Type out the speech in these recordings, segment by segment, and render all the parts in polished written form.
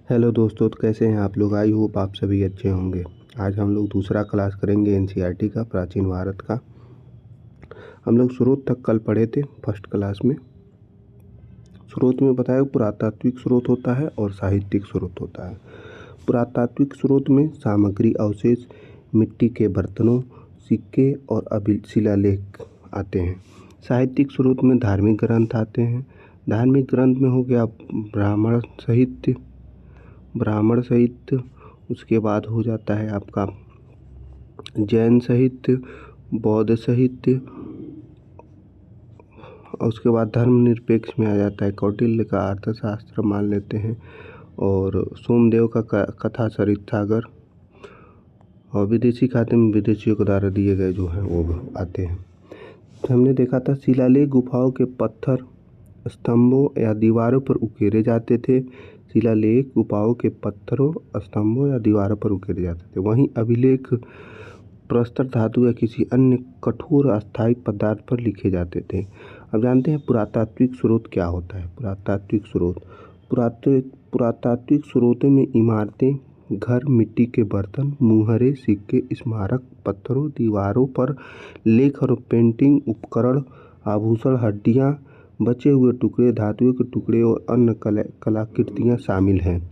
Hello दोस्तों, तो कैसे हैं आप लोग। आई होप आप सभी अच्छे होंगे। आज हम लोग दूसरा क्लास करेंगे एनसीईआरटी का, प्राचीन भारत का। हम लोग स्रोत तक कल पढ़े थे फर्स्ट क्लास में। स्रोत में बताया पुरातात्विक स्रोत होता है और साहित्यिक स्रोत होता है। पुरातात्विक स्रोत में सामग्री अवशेष, मिट्टी के बर्तनों, सिक्के और शिलालेख आते हैं। साहित्यिक स्रोत में धार्मिक ग्रंथ आते हैं। धार्मिक ग्रंथ में हो गया ब्राह्मण साहित्य। उसके बाद हो जाता है आपका जैन साहित्य, बौद्ध साहित्य। और उसके बाद धर्मनिरपेक्ष में आ जाता है कौटिल्य का अर्थशास्त्र मान लेते हैं, और सोमदेव का कथा सरित सागर। और विदेशी खाते में विदेशियों के द्वारा दिए गए जो हैं वो आते हैं। तो हमने देखा था शिलालेख गुफाओं के पत्थर, स्तंभों या दीवारों पर उकेरे जाते थे। शिलालेख गुफाओं के पत्थरों, स्तंभों या दीवारों पर उकेरे जाते थे। वहीं अभिलेख प्रस्तर धातु या किसी अन्य कठोर अस्थायी पदार्थ पर लिखे जाते थे। अब जानते हैं पुरातात्विक स्रोत क्या होता है। पुरातात्विक स्रोतों में इमारतें, घर, मिट्टी के बर्तन, मुहरे, सिक्के, स्मारक पत्थरों, दीवारों पर लेख और पेंटिंग उपकरण, आभूषण, हड्डियाँ, बचे हुए टुकड़े, धातुओं के टुकड़े और अन्य कलाकृतियाँ शामिल हैं।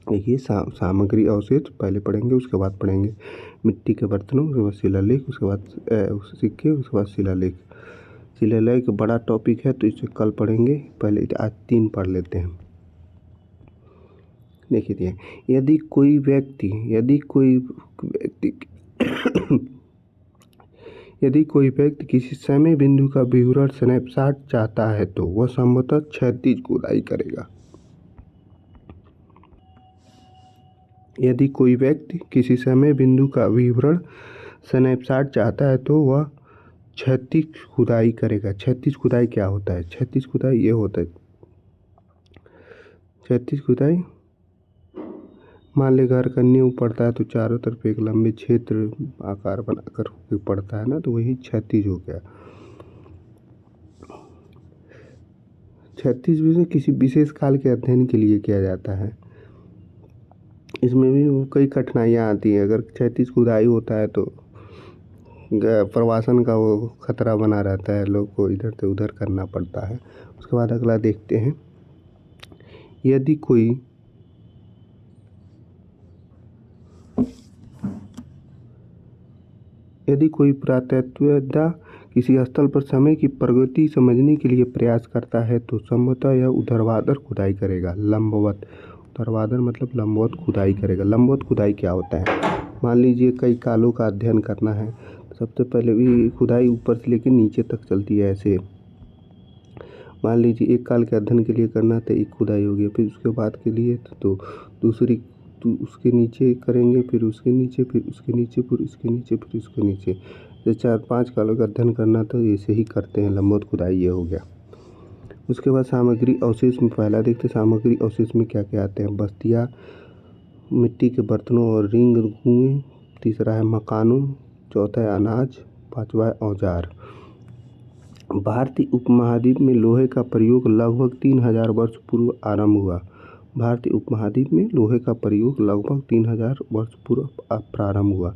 ये सामग्री अवशेष पहले पढ़ेंगे, उसके बाद पढ़ेंगे मिट्टी के बर्तनों, उसके बाद शिलालेख, उसके बाद सिक्के, उसके बाद शिलालेख। शिलालेख बड़ा टॉपिक है तो इसे कल पढ़ेंगे, पहले आज 3 पढ़ लेते हैं। देखिए, यदि कोई व्यक्ति यदि कोई व्यक्ति किसी समय बिंदु का विवरण स्नैपशॉट चाहता है तो वह संभवतः क्षैतिज खुदाई करेगा। यदि कोई व्यक्ति किसी समय बिंदु का विवरण स्नैपशॉट चाहता है तो वह क्षैतिज खुदाई करेगा। क्षैतिज खुदाई क्या होता है? क्षैतिज खुदाई ये होता है, क्षैतिज खुदाई मान ले घर का नींव पड़ता है तो चारों तरफ एक लंबे क्षेत्र आकार बनाकर पड़ता है ना, तो वही क्षैतिज हो गया। क्षैतिज भी किसी विशेष काल के अध्ययन के लिए किया जाता है। इसमें भी कई कठिनाइयाँ आती हैं। अगर क्षैतिज खुदाई होता है तो प्रवासन का वो खतरा बना रहता है, लोग को इधर से उधर करना पड़ता है। उसके बाद अगला देखते हैं, यदि कोई पुरातत्ववेत्ता किसी स्थल पर समय की प्रगति समझने के लिए प्रयास करता है तो संभवतः यह ऊर्ध्वाधर खुदाई करेगा। ऊर्ध्वाधर मतलब लंबवत खुदाई करेगा। लंबवत खुदाई क्या होता है? मान लीजिए कई कालों का अध्ययन करना है, सबसे पहले भी खुदाई ऊपर से लेकर नीचे तक चलती है। ऐसे मान लीजिए एक काल के अध्ययन के लिए करना तो एक खुदाई होगी, फिर उसके बाद के लिए तो दूसरी, तो उसके नीचे करेंगे, फिर उसके नीचे, फिर उसके नीचे, फिर उसके नीचे, फिर उसके नीचे। जैसे 4-5 कालों का अध्ययन करना तो ऐसे ही करते हैं। लंबवत खुदाई ये हो गया। उसके बाद सामग्री अवशेष में पहला देखते हैं सामग्री अवशेष में क्या क्या आते हैं। बस्तियाँ, मिट्टी के बर्तनों और रिंग कुएं। तीसरा है मकानों। चौथा है अनाज। पाँचवा है औजार। भारतीय उपमहाद्वीप में लोहे का प्रयोग लगभग 3000 वर्ष पूर्व आरंभ हुआ। भारतीय उपमहाद्वीप में लोहे का प्रयोग लगभग 3000 वर्ष पूर्व प्रारंभ हुआ।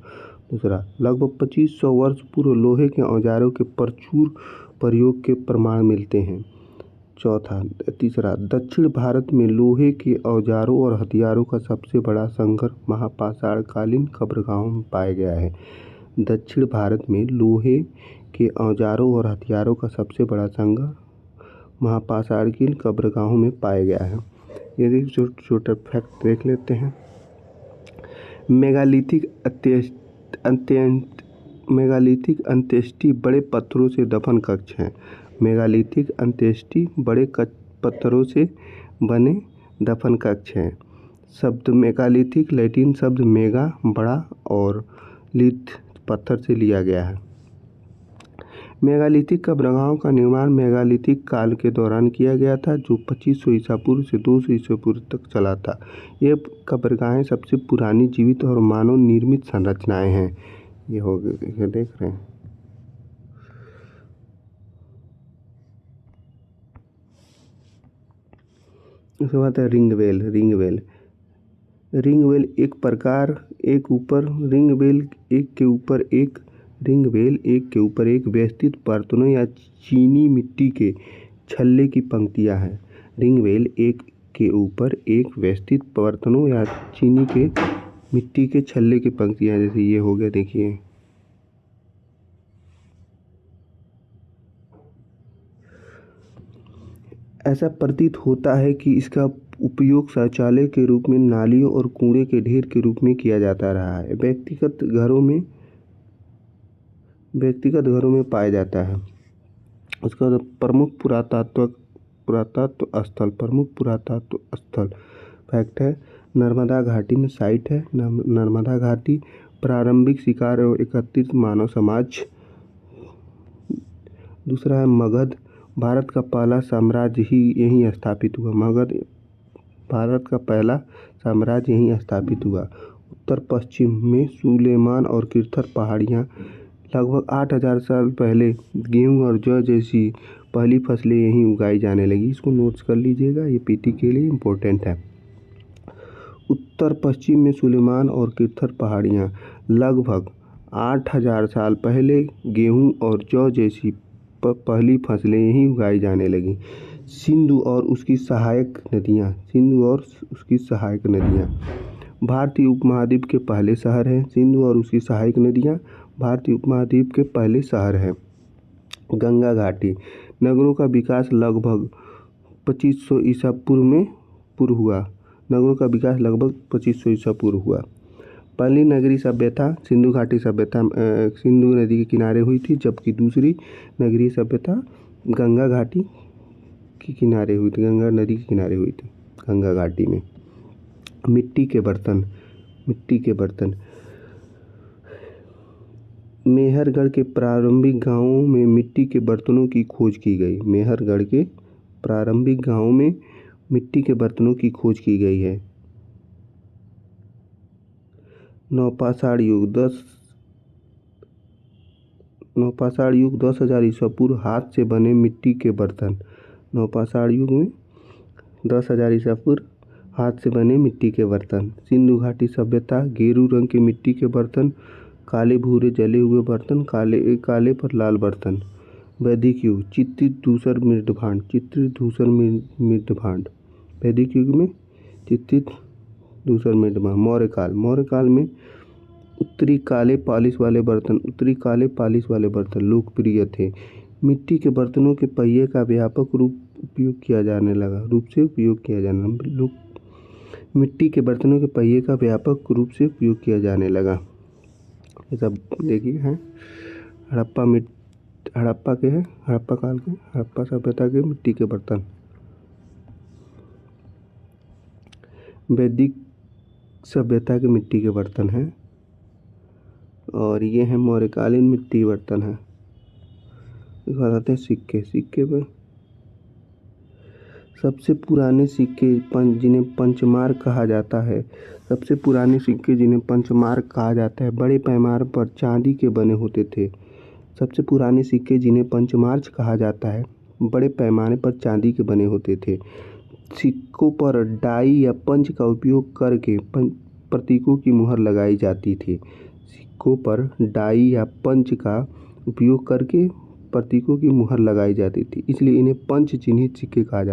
दूसरा, लगभग 2500 वर्ष पूर्व लोहे के औजारों के प्रचुर प्रयोग के प्रमाण मिलते हैं। तीसरा, दक्षिण भारत में लोहे के औजारों और हथियारों का सबसे बड़ा संग्रह महापाषाणकालीन कब्रगाहों में पाया गया है। दक्षिण भारत में लोहे के औजारों और हथियारों का सबसे बड़ा संग्रह महापाषाणकालीन कब्रगाहों में पाया गया है। ये छोटा फैक्ट देख लेते हैं। मेगालिथिक अंत्येष्टि बड़े पत्थरों से दफन कक्ष हैं। मेगालिथिक अंत्येष्टि बड़े पत्थरों से बने दफन कक्ष हैं। शब्द मेगालिथिक लैटिन शब्द मेगा बड़ा और लिथ पत्थर से लिया गया है। मेगालिथिक कब्रगाहों का निर्माण मेगालिथिक काल के दौरान किया गया था, जो 2500 ईसा पूर्व से 200 ईसा पूर्व तक चला था। ये कब्रगाहें सबसे पुरानी जीवित और मानव निर्मित संरचनाएं हैं। ये हो गए, ये देख रहे हैं। उसके बाद है रिंगवेल। रिंग बेल एक प्रकार एक ऊपर रिंग बेल एक के ऊपर एक रिंग बेल एक के ऊपर एक व्यवस्थित बर्तनों या चीनी मिट्टी के छल्ले की पंक्तियां हैं। रिंग बेल एक के ऊपर एक व्यवस्थित बर्तनों या चीनी के मिट्टी के छल्ले की पंक्तियां, जैसे ये हो गया देखिए। ऐसा प्रतीत होता है कि इसका उपयोग शौचालय के रूप में, नालियों और कूड़े के ढेर के रूप में किया जाता रहा है। व्यक्तिगत घरों में पाया जाता है। उसका प्रमुख पुरातत्व स्थल फैक्ट है, नर्मदा घाटी में साइट है। नर्मदा घाटी प्रारंभिक शिकार और एकत्रित मानव समाज। दूसरा है मगध, भारत का पहला साम्राज्य ही यहीं स्थापित हुआ। मगध भारत का पहला साम्राज्य यहीं स्थापित हुआ। उत्तर पश्चिम में सुलेमान और किर्थर पहाड़ियाँ। लगभग 8000 साल पहले गेहूँ और जौ जैसी पहली फसलें यहीं उगाई जाने लगी। इसको नोट्स कर लीजिएगा, ये पीटी के लिए इम्पोर्टेंट है। उत्तर पश्चिम में सुलेमान और किर्थर पहाड़ियाँ। लगभग 8000 साल पहले गेहूँ और जौ जैसी पहली फसलें यहीं उगाई जाने लगी। सिंधु और उसकी सहायक नदियाँ भारतीय उपमहाद्वीप के पहले शहर हैं। सिंधु और उसकी सहायक नदियाँ भारतीय उपमहाद्वीप के पहले शहर हैं। गंगा घाटी, नगरों का विकास लगभग 2500 ईसा पूर्व हुआ। नगरों का विकास लगभग 2500 ईसा पूर्व हुआ। पहली नगरीय सभ्यता सिंधु घाटी सभ्यता सिंधु नदी के किनारे हुई थी, जबकि दूसरी नगरीय सभ्यता गंगा घाटी के किनारे हुई थी, गंगा नदी के किनारे हुई थी, गंगा घाटी में। मिट्टी के बर्तन मेहरगढ़ के प्रारंभिक गांवों में मिट्टी के बर्तनों की खोज की गई। मेहरगढ़ के प्रारंभिक गांवों में मिट्टी के बर्तनों की खोज की गई है। नवपाषाण युग 10,000 ईसा पूर्व, हाथ से बने मिट्टी के बर्तन। नवपाषाण युग में 10,000 ईसा पूर्व हाथ से बने मिट्टी के बर्तन। सिंधु घाटी सभ्यता, गेरू रंग के मिट्टी के बर्तन, काले भूरे जले हुए बर्तन, काले पर लाल बर्तन। वैदिक युग, चित्रित धूसर मृदभांड। वैदिक युग में चित्रित धूसर मृदभांड। मौर्य काल में उत्तरी काले पालिश वाले बर्तन लोकप्रिय थे। मिट्टी के बर्तनों के पहिए का व्यापक रूप से उपयोग किया जाने मिट्टी के बर्तनों के पहिए का व्यापक रूप से उपयोग किया जाने लगा। ये सब देखिए हैं हड़प्पा सभ्यता के मिट्टी के बर्तन। वैदिक सभ्यता के मिट्टी के बर्तन हैं, और ये हैं मौर्यकालीन मिट्टी के बर्तन हैं। बताते हैं सिक्के पे सबसे पुराने सिक्के जिन्हें पंचमार्क कहा जाता है। बड़े पैमाने पर चांदी के बने होते थे। सबसे पुराने सिक्के जिन्हें पंचमार्क कहा जाता है, बड़े पैमाने पर चांदी के बने होते थे। सिक्कों पर डाई या पंच का उपयोग करके प्रतीकों की मुहर लगाई जाती थी। सिक्कों पर डाई या पंच का उपयोग करके प्रतीकों की मुहर लगाई जाती थी, इसलिए इन्हें पंच चिन्हित सिक्के कहा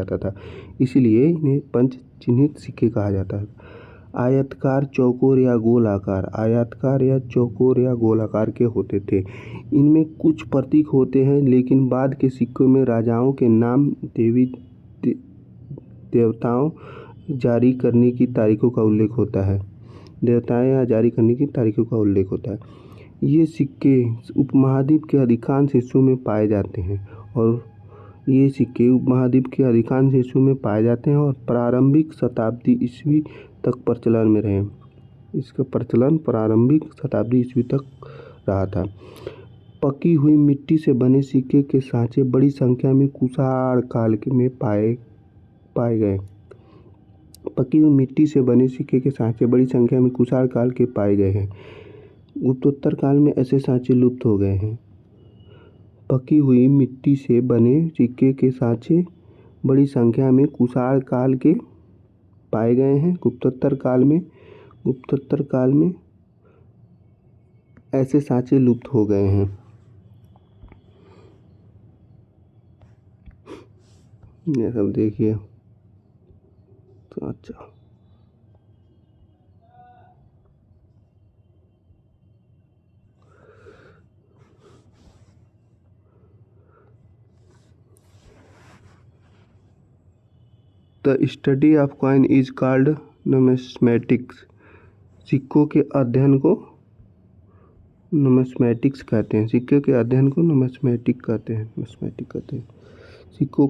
जाता है। आयताकार, चौकोर या गोल आकार के होते थे। इनमें कुछ प्रतीक होते हैं, लेकिन बाद के सिक्कों में राजाओं के नाम, देवताओं जारी करने की तारीखों का उल्लेख होता है। ये सिक्के उपमहाद्वीप के अधिकांश हिस्सों में पाए जाते हैं और प्रारंभिक शताब्दी ईस्वी तक प्रचलन में रहे। इसका प्रचलन प्रारंभिक शताब्दी ईस्वी तक रहा था। पकी हुई मिट्टी से बने सिक्के के सांचे बड़ी संख्या में कुषाण काल में पाए गए। हैं। गुप्तोत्तर काल में ऐसे सांचे लुप्त हो गए हैं। पकी हुई मिट्टी से बने सिक्के के सांचे बड़ी संख्या में कुषाण काल के पाए गए हैं। गुप्तोत्तर काल में गुप्तोत्तर काल में ऐसे सांचे लुप्त हो गए हैं। ये सब देखिए तो अच्छा। The study of coin is called numismatics. सिक्कों के अध्ययन को नुमिस्मेटिक्स कहते हैं। सिक्के के अध्ययन को नुमिस्मेटिक कहते हैं। नुमिस्मेटिक कहते हैं। सिक्कों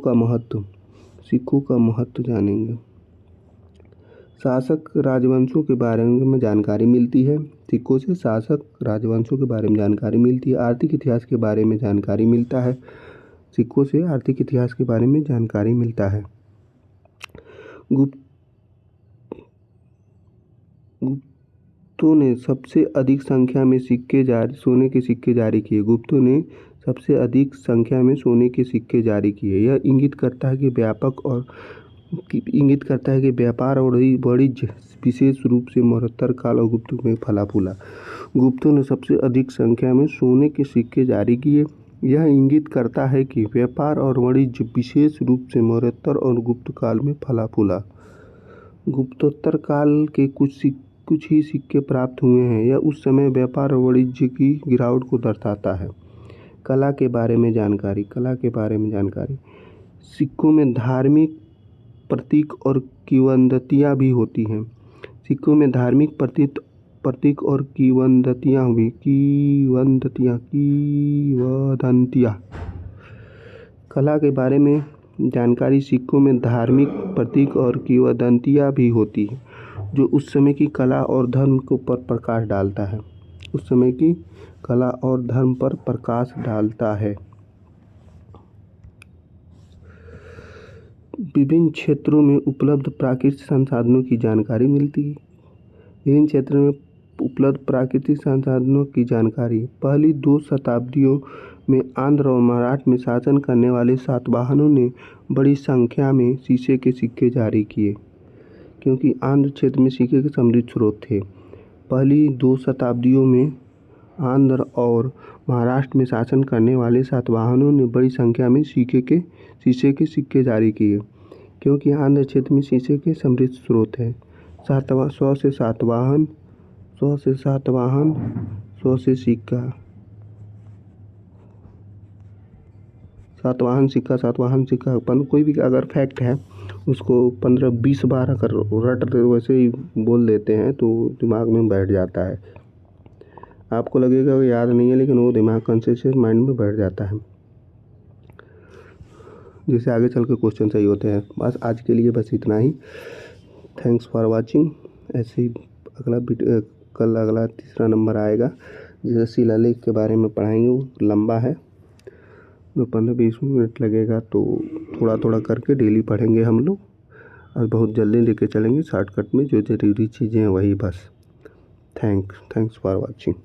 का महत्व जानेंगे। शासक राजवंशों के बारे में जानकारी मिलती है। सिक्कों से शासक राजवंशों के बारे में जानकारी मिलती है। आर्थिक इतिहास के बारे में जानकारी मिलता है। सिक्कों से आर्थिक इतिहास के बारे में जानकारी मिलता है। गुप्तों ने सबसे अधिक संख्या में सोने के सिक्के जारी किए। गुप्तों ने सबसे अधिक संख्या में सोने के सिक्के जारी किए। यह इंगित करता है कि व्यापार और वाणिज्य विशेष रूप से मौर्योत्तर काल और गुप्त में फला फूला। गुप्तों ने सबसे अधिक संख्या में सोने के सिक्के जारी किए। यह इंगित करता है कि व्यापार और वाणिज्य विशेष रूप से मौर्योत्तर और गुप्त काल में फला फूला। गुप्तोत्तर काल के कुछ ही सिक्के प्राप्त हुए हैं। यह उस समय व्यापार और वाणिज्य की गिरावट को दर्शाता है। कला के बारे में जानकारी। सिक्कों में धार्मिक प्रतीक और किंवदंतियाँ भी होती हैं। सिक्कों में धार्मिक प्रतीक और किंवदंतियाँ। कला के बारे में जानकारी। सिक्कों में धार्मिक प्रतीक और किंवदंतियाँ भी होती हैं जो उस समय की कला और धर्म पर प्रकाश डालता है। विभिन्न क्षेत्रों में उपलब्ध प्राकृतिक संसाधनों की जानकारी मिलती है। विभिन्न क्षेत्रों में उपलब्ध प्राकृतिक संसाधनों की जानकारी। पहली 2 शताब्दियों में आंध्र और महाराष्ट्र में शासन करने वाले सातवाहनों ने बड़ी संख्या में शीशे के सिक्के जारी किए, क्योंकि आंध्र क्षेत्र में सिक्के के समृद्ध स्रोत थे। पहली 2 शताब्दियों में आंध्र और महाराष्ट्र में शासन करने वाले सातवाहनों ने बड़ी संख्या में शीशे के सिक्के जारी किए, क्योंकि आंध्र क्षेत्र में शीशे के समृद्ध स्रोत है। 100 से सातवाहन, 100 से सिक्का। सातवाहन सिक्का कोई भी अगर फैक्ट है उसको 15-20 बार अगर रट वैसे ही बोल देते हैं तो दिमाग में बैठ जाता है। आपको लगेगा वो याद नहीं है, लेकिन वो दिमाग कॉन्शियस माइंड में बैठ जाता है, जिससे आगे चल के क्वेश्चन सही होते हैं। बस आज के लिए बस इतना ही। Thanks for watching. ऐसे ही कल अगला तीसरा नंबर आएगा, जैसे शिलालेख के बारे में पढ़ाएंगे। वो लंबा है, तो 15-20 मिनट लगेगा, तो थोड़ा थोड़ा करके डेली पढ़ेंगे हम लोग, और बहुत जल्दी लेके चलेंगे शॉर्टकट में। जो ज़रूरी चीज़ें हैं वही बस। Thanks for watching.